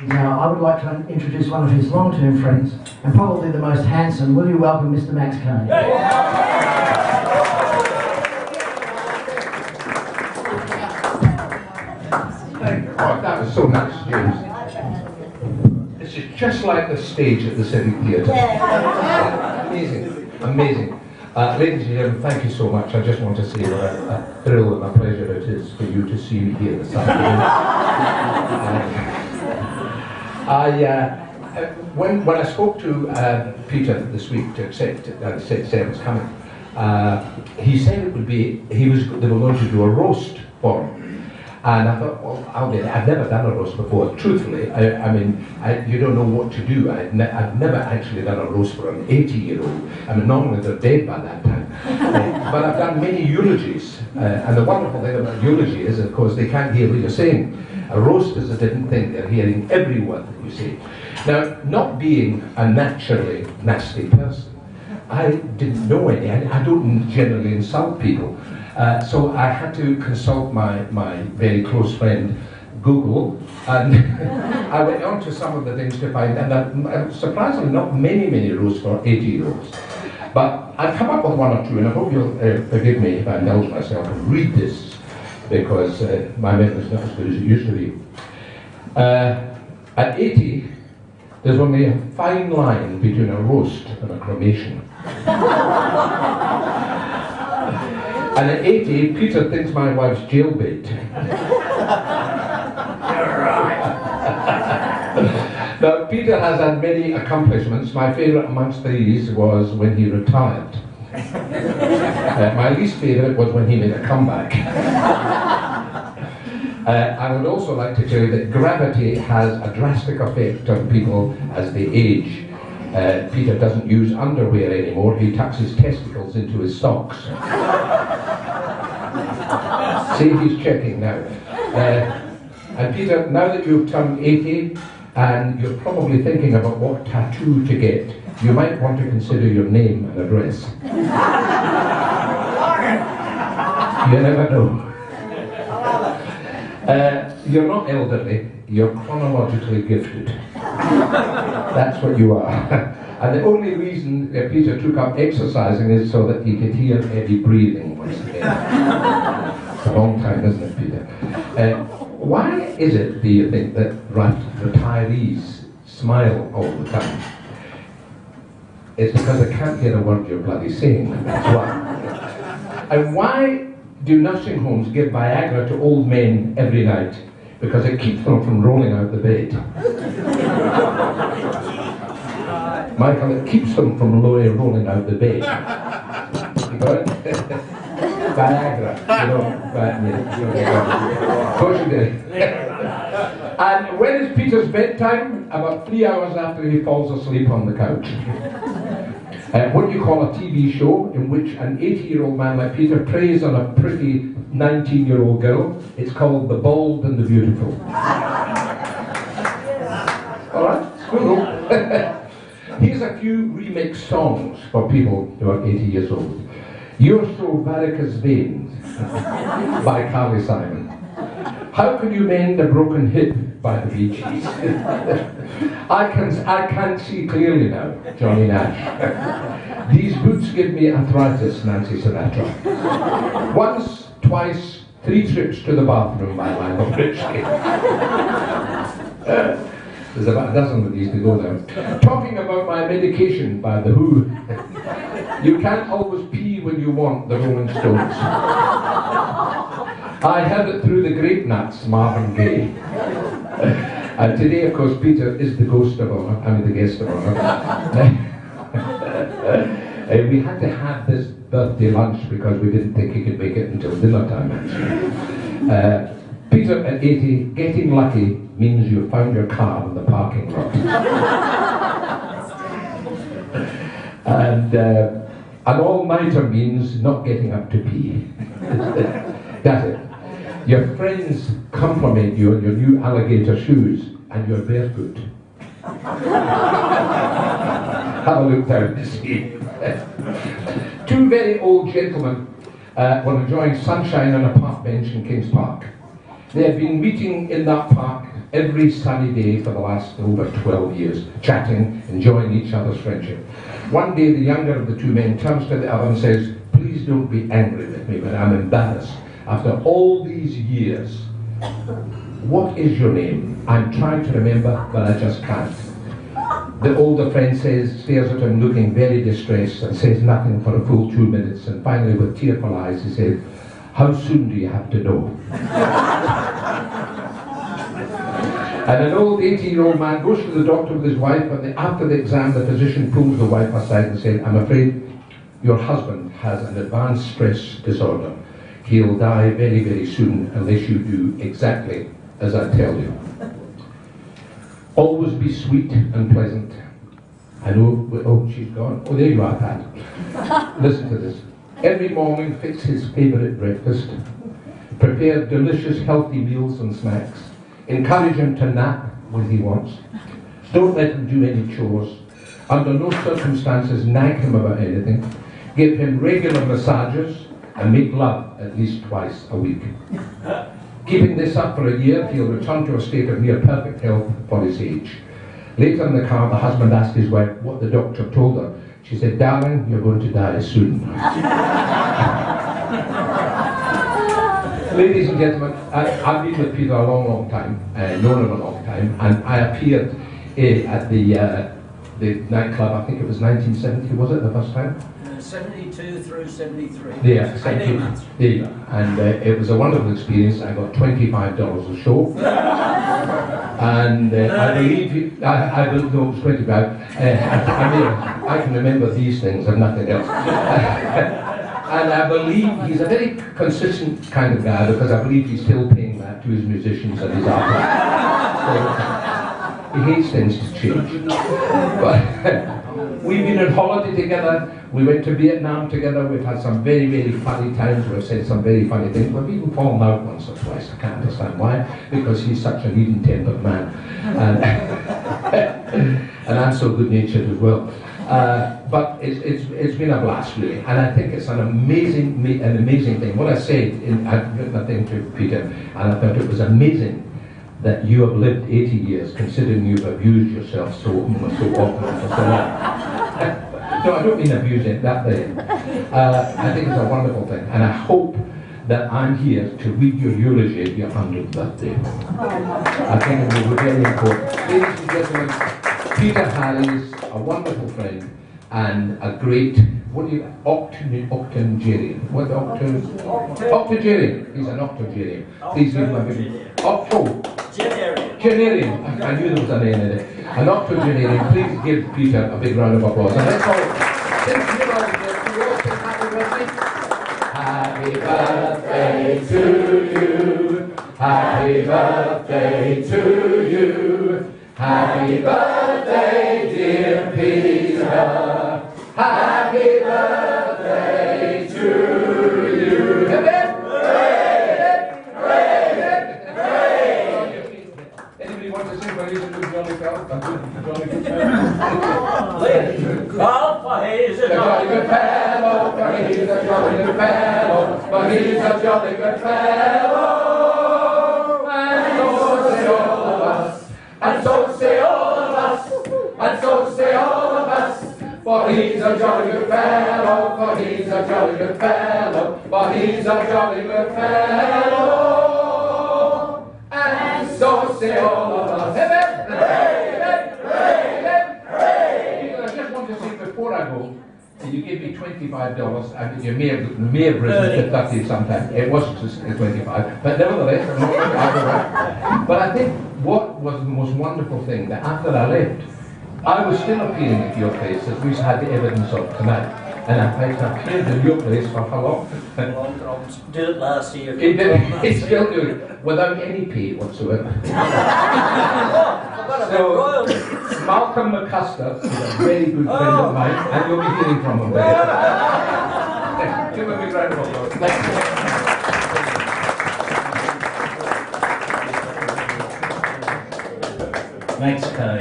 Now, I would like to introduce one of his long-term friends, and probably the most handsome. Will you welcome Mr. Max Carney? Oh, that was so nice, James. This is just like the stage at the City Theatre. Amazing, amazing. Ladies and gentlemen, thank you so much. I just want to say what a thrill and a pleasure it is for you to see me here this afternoon. When I spoke to Peter this week to accept it, and said I was coming, he said they were going to do a roast for him. And I thought, well, I'll get it. I've never done a roast before. Truthfully, you don't know what to do. I've never actually done a roast for an 80-year-old. I mean, normally they're dead by that time. But I've done many eulogies. And the wonderful thing about eulogy is, of course, they can't hear what you're saying. A roast is a different thing. They're hearing every word that you say. Now, not being a naturally nasty person, I didn't know any. I don't generally insult people. So I had to consult my very close friend Google, and I went on to some of the things to find, and surprisingly not many roasts for 80-year-olds. But I've come up with one or two, and I hope you'll forgive me if I indulge myself and read this, because my memory's not as good as it used to be. At 80, there's only a fine line between a roast and a cremation. And at 80, Peter thinks my wife's jailbait. You're right. Now, Peter has had many accomplishments. My favourite amongst these was when he retired. My least favourite was when he made a comeback. I would also like to tell you that gravity has a drastic effect on people as they age. Peter doesn't use underwear anymore. He tucks his testicles into his socks. See, he's checking now. And Peter, now that you've turned 80 and you're probably thinking about what tattoo to get, you might want to consider your name and address. You never know. You're not elderly, you're chronologically gifted. That's what you are. And the only reason Peter took up exercising is so that he could hear heavy breathing once again. It's a long time, isn't it, Peter? Why is it, do you think, that retirees smile all the time? It's because they can't hear a word you're bloody saying, that's why. And why do nursing homes give Viagra to old men every night? Because it keeps them from rolling out the bed. Michael, it keeps them from rolling out the bed. You got it? Viagra, you know, of course you did. And when is Peter's bedtime? About 3 hours after he falls asleep on the couch. What do you call a TV show in which an 80-year-old man like Peter preys on a pretty 19-year-old girl? It's called The Bald and the Beautiful. Alright, cool. Here's a few remix songs for people who are 80 years old. You're So Varicose Veins by Carly Simon. How Can You Mend a Broken Hip by the Bee Gees. I can't see clearly now, Johnny Nash. These boots give me arthritis, Nancy Sinatra. Once, twice, 3 trips to the bathroom by Lionel Richie. There's about a dozen of these to go now. Talking About My Medication by The Who. You Can't Always Pee When You Want, the Rolling Stones. I Had It Through the Grape Nuts, Marvin Gaye. And today, of course, Peter is the ghost of honour, the guest of honour. We had to have this birthday lunch because we didn't think he could make it until dinner time, actually. Peter at 80, getting lucky means you found your car in the parking lot. And an all-nighter means not getting up to pee. That's it. Your friends compliment you on your new alligator shoes and you're barefoot. Have a look down to see. 2 very old gentlemen were enjoying sunshine on a park bench in King's Park. They had been meeting in that park every sunny day for the last over 12 years, chatting, enjoying each other's friendship. One day the younger of the two men turns to the other and says, "Please don't be angry with me, but I'm embarrassed. After all these years, what is your name? I'm trying to remember, but I just can't." The older friend stares at him looking very distressed and says nothing for a full 2 minutes, and finally with tearful eyes he said, "How soon do you have to know?" And an old 80-year-old man goes to the doctor with his wife, and after the exam the physician pulls the wife aside and said, "I'm afraid your husband has an advanced stress disorder. He'll die very, very soon unless you do exactly as I tell you. Always be sweet and pleasant." I know, oh, she's gone. Oh, there you are, Pat. Listen to this. "Every morning fix his favourite breakfast. Prepare delicious, healthy meals and snacks. Encourage him to nap when he wants. Don't let him do any chores. Under no circumstances nag him about anything. Give him regular massages and make love at least twice a week. Keeping this up for a year, he'll return to a state of near perfect health for his age." Later in the car, the husband asked his wife what the doctor told her. She said, "Darling, you're going to die soon." Ladies and gentlemen, I've been with Peter a long, long time, known him a long time, and I appeared at the nightclub, I think it was 1970, was it, the first time? 72 through 73. Yeah, 70. There you go. And it was a wonderful experience. I got $25 a show. And I believe, I don't know, it was 25. I can remember these things and nothing else. And I believe he's a very consistent kind of guy, because I believe he's still paying that to his musicians and his artists. So, he hates things to change. But we've been on holiday together. We went to Vietnam together. We've had some very, very funny times. We've said some very funny things. We've even fallen out once or twice. I can't understand why, because he's such an even-tempered man. And I'm so good-natured as well. But it's been a blast, really, and I think it's an amazing thing. What I said, I've written a thing to Peter, and I thought it was amazing that you have lived 80 years, considering you've abused yourself so often for so long. No, I don't mean abusing that way. I think it's a wonderful thing, and I hope that I'm here to read your eulogy at your 100th birthday. I think it will be very important. Ladies and gentlemen, Peter Harries, a wonderful friend, and a great, octogenarian. What octogenarian? He's an octogenarian. Please give him a big Octogenarian. I knew there was an N in it. An octogenarian. Please give Peter a big round of applause. And let's all, since you all say happy birthday. Happy birthday to you. Happy birthday to you. Happy birthday, dear Peter. Happy birthday to you. Amen. Anybody want to sing for he's a good jolly fellow? A good jolly good fellow. Well, for he's a jolly good fellow. For he's a jolly good fellow. For he's a jolly good fellow. And so say all of us. And so say all of us. For he's a jolly good fellow, for he's a jolly good fellow, for he's a jolly good fellow. And so say all of us. Amen. I just want to say before I go, you gave me $25. You may have risen to 30 sometime. It wasn't just 25, but nevertheless, I'm not going to argue that. But I think what was the most wonderful thing, that after I left, I was still appearing at your place, as we had the evidence of tonight. And I appeared in your place for how long? Did it last year. He still do it without any pay whatsoever. So, Malcolm McCusker is a very good friend of mine, and you'll be hearing from him later. Give him a big round of applause. Thank you. Thanks, Kay.